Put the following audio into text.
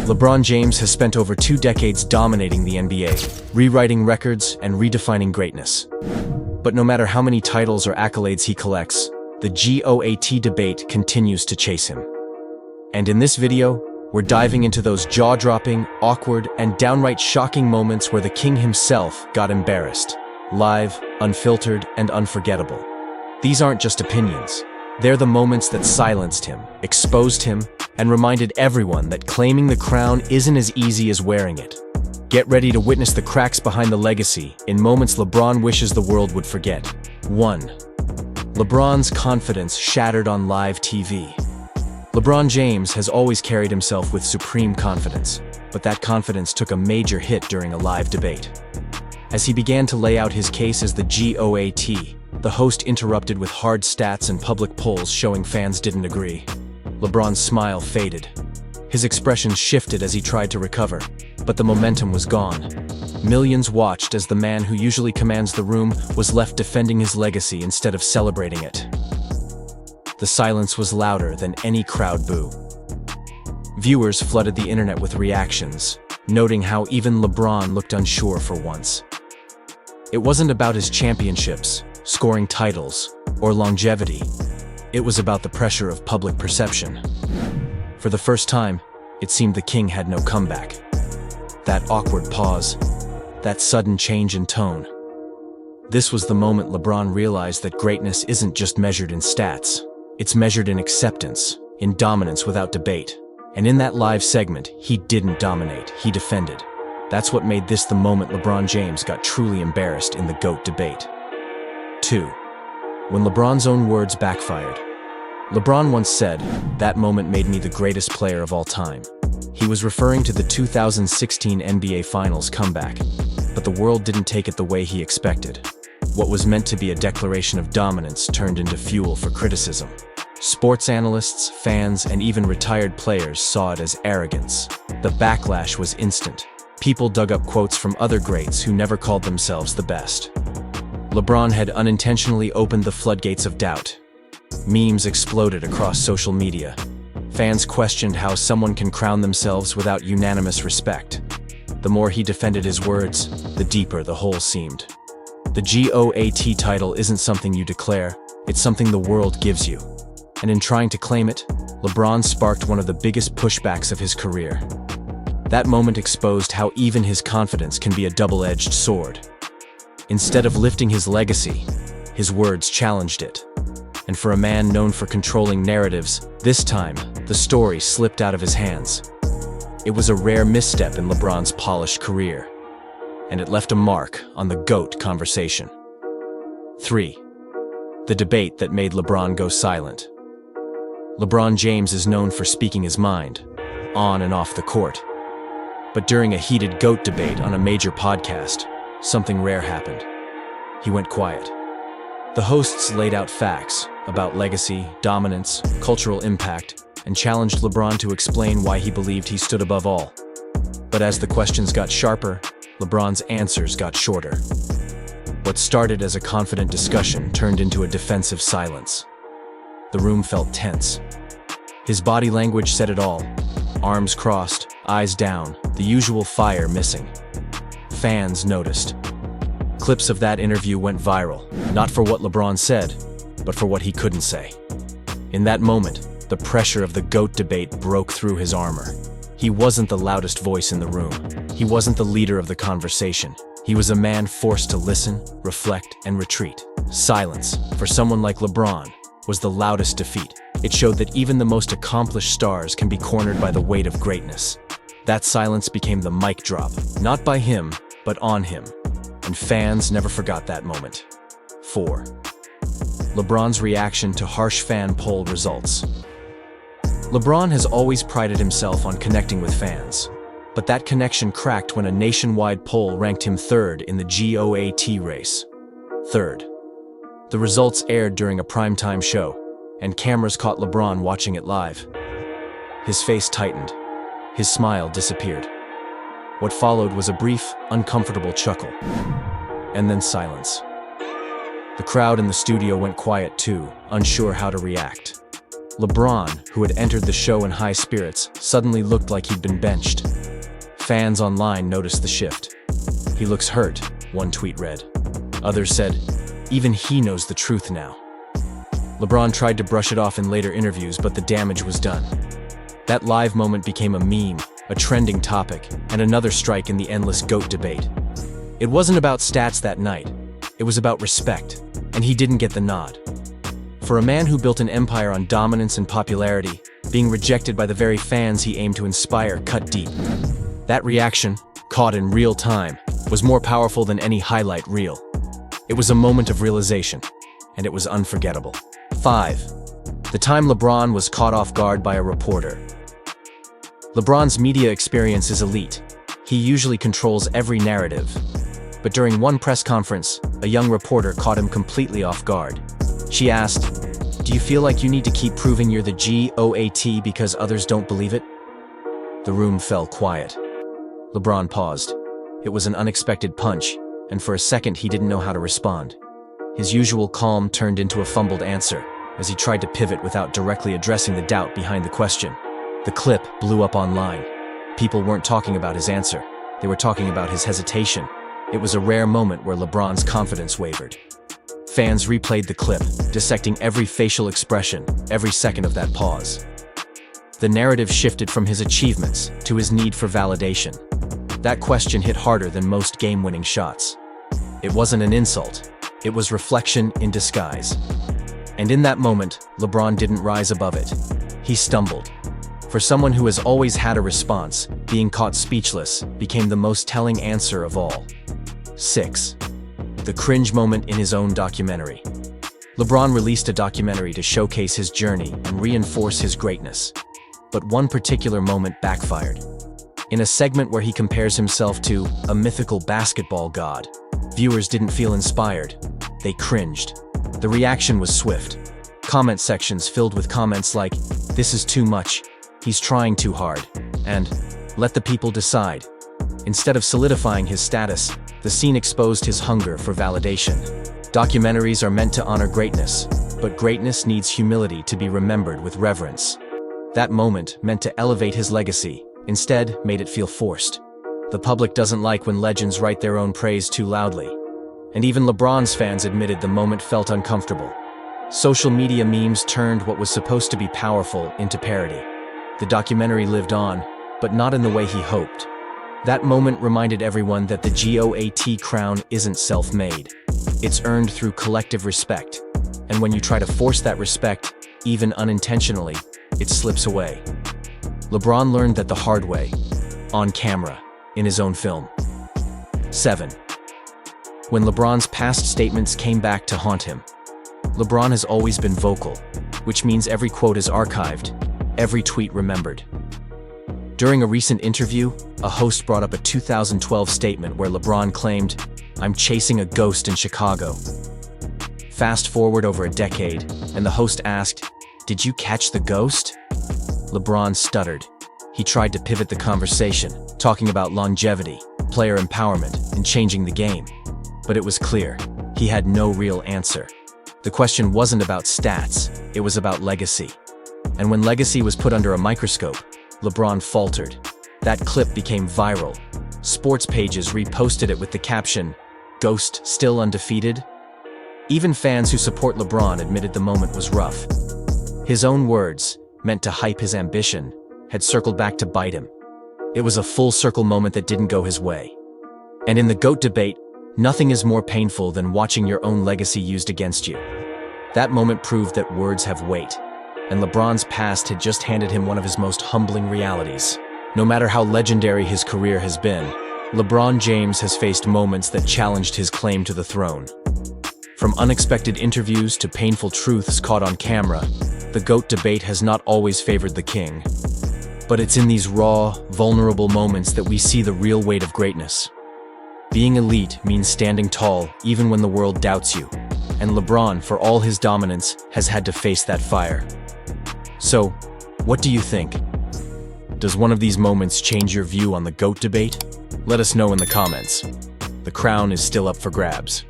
LeBron James has spent over 2 decades dominating the NBA, rewriting records and redefining greatness. But no matter how many titles or accolades he collects, the GOAT debate continues to chase him. And in this video, we're diving into those jaw-dropping, awkward, and downright shocking moments where the king himself got embarrassed. Live, unfiltered, and unforgettable. These aren't just opinions. They're the moments that silenced him, exposed him, and reminded everyone that claiming the crown isn't as easy as wearing it. Get ready to witness the cracks behind the legacy in moments LeBron wishes the world would forget. 1. LeBron's confidence shattered on live TV. LeBron James has always carried himself with supreme confidence, but that confidence took a major hit during a live debate. As he began to lay out his case as the GOAT, the host interrupted with hard stats and public polls showing fans didn't agree. LeBron's smile faded. His expression shifted as he tried to recover, but the momentum was gone. Millions watched as the man who usually commands the room was left defending his legacy instead of celebrating it. The silence was louder than any crowd boo. Viewers flooded the internet with reactions, noting how even LeBron looked unsure for once. It wasn't about his championships, scoring titles, or longevity. It was about the pressure of public perception. For the first time, it seemed the king had no comeback. That awkward pause, that sudden change in tone. This was the moment LeBron realized that greatness isn't just measured in stats. It's measured in acceptance, in dominance without debate. And in that live segment, he didn't dominate, he defended. That's what made this the moment LeBron James got truly embarrassed in the GOAT debate. 2. When LeBron's own words backfired. LeBron once said, "That moment made me the greatest player of all time." He was referring to the 2016 NBA Finals comeback, but the world didn't take it the way he expected. What was meant to be a declaration of dominance turned into fuel for criticism. Sports analysts, fans, and even retired players saw it as arrogance. The backlash was instant. People dug up quotes from other greats who never called themselves the best. LeBron had unintentionally opened the floodgates of doubt. Memes exploded across social media. Fans questioned how someone can crown themselves without unanimous respect. The more he defended his words, the deeper the hole seemed. The GOAT title isn't something you declare, it's something the world gives you. And in trying to claim it, LeBron sparked one of the biggest pushbacks of his career. That moment exposed how even his confidence can be a double-edged sword. Instead of lifting his legacy, his words challenged it. And for a man known for controlling narratives, this time, the story slipped out of his hands. It was a rare misstep in LeBron's polished career. And it left a mark on the GOAT conversation. 3. The debate that made LeBron go silent. LeBron James is known for speaking his mind, on and off the court. But during a heated GOAT debate on a major podcast, something rare happened. He went quiet. The hosts laid out facts about legacy, dominance, cultural impact, and challenged LeBron to explain why he believed he stood above all. But as the questions got sharper, LeBron's answers got shorter. What started as a confident discussion turned into a defensive silence. The room felt tense. His body language said it all. Arms crossed, eyes down, the usual fire missing. Fans noticed. Clips of that interview went viral, not for what LeBron said, but for what he couldn't say. In that moment, the pressure of the GOAT debate broke through his armor. He wasn't the loudest voice in the room. He wasn't the leader of the conversation. He was a man forced to listen, reflect, and retreat. Silence, for someone like LeBron, was the loudest defeat. It showed that even the most accomplished stars can be cornered by the weight of greatness. That silence became the mic drop, not by him, but on him. And fans never forgot that moment. 4. LeBron's reaction to harsh fan poll results. LeBron has always prided himself on connecting with fans, but that connection cracked when a nationwide poll ranked him 3rd in the GOAT race. 3rd. The results aired during a primetime show, and cameras caught LeBron watching it live. His face tightened. His smile disappeared. What followed was a brief, uncomfortable chuckle, and then silence. The crowd in the studio went quiet too, unsure how to react. LeBron, who had entered the show in high spirits, suddenly looked like he'd been benched. Fans online noticed the shift. "He looks hurt," one tweet read. Others said, "Even he knows the truth now." LeBron tried to brush it off in later interviews, but the damage was done. That live moment became a meme, a trending topic, and another strike in the endless GOAT debate. It wasn't about stats that night. It was about respect, and he didn't get the nod. For a man who built an empire on dominance and popularity, being rejected by the very fans he aimed to inspire cut deep. That reaction, caught in real time, was more powerful than any highlight reel. It was a moment of realization, and it was unforgettable. 5. The time LeBron was caught off guard by a reporter. LeBron's media experience is elite. He usually controls every narrative. But during one press conference, a young reporter caught him completely off guard. She asked, "Do you feel like you need to keep proving you're the GOAT because others don't believe it?" The room fell quiet. LeBron paused. It was an unexpected punch, and for a second he didn't know how to respond. His usual calm turned into a fumbled answer, as he tried to pivot without directly addressing the doubt behind the question. The clip blew up online. People weren't talking about his answer. They were talking about his hesitation. It was a rare moment where LeBron's confidence wavered. Fans replayed the clip, dissecting every facial expression, every second of that pause. The narrative shifted from his achievements to his need for validation. That question hit harder than most game-winning shots. It wasn't an insult. It was reflection in disguise. And in that moment, LeBron didn't rise above it. He stumbled. For someone who has always had a response, being caught speechless became the most telling answer of all. 6. The cringe moment in his own documentary. LeBron released a documentary to showcase his journey and reinforce his greatness. But one particular moment backfired. In a segment where he compares himself to a mythical basketball god, viewers didn't feel inspired. They cringed. The reaction was swift. Comment sections filled with comments like, "This is too much," "He's trying too hard," and "Let the people decide." Instead of solidifying his status, the scene exposed his hunger for validation. Documentaries are meant to honor greatness, but greatness needs humility to be remembered with reverence. That moment, meant to elevate his legacy, instead made it feel forced. The public doesn't like when legends write their own praise too loudly. And even LeBron's fans admitted the moment felt uncomfortable. Social media memes turned what was supposed to be powerful into parody. The documentary lived on, but not in the way he hoped. That moment reminded everyone that the GOAT crown isn't self-made. It's earned through collective respect. And when you try to force that respect, even unintentionally, it slips away. LeBron learned that the hard way, on camera, in his own film. 7. When LeBron's past statements came back to haunt him. LeBron has always been vocal, which means every quote is archived, every tweet remembered. During a recent interview, a host brought up a 2012 statement where LeBron claimed, "I'm chasing a ghost in Chicago." Fast forward over a decade, and the host asked, "Did you catch the ghost?" LeBron stuttered. He tried to pivot the conversation, talking about longevity, player empowerment, and changing the game. But it was clear, he had no real answer. The question wasn't about stats, it was about legacy. And when legacy was put under a microscope, LeBron faltered. That clip became viral. Sports pages reposted it with the caption, "Ghost still undefeated?" Even fans who support LeBron admitted the moment was rough. His own words, meant to hype his ambition, had circled back to bite him. It was a full-circle moment that didn't go his way. And in the GOAT debate, nothing is more painful than watching your own legacy used against you. That moment proved that words have weight, and LeBron's past had just handed him one of his most humbling realities. No matter how legendary his career has been, LeBron James has faced moments that challenged his claim to the throne. From unexpected interviews to painful truths caught on camera, the GOAT debate has not always favored the king. But it's in these raw, vulnerable moments that we see the real weight of greatness. Being elite means standing tall even when the world doubts you, and LeBron, for all his dominance, has had to face that fire. So, what do you think? Does one of these moments change your view on the GOAT debate? Let us know in the comments. The crown is still up for grabs.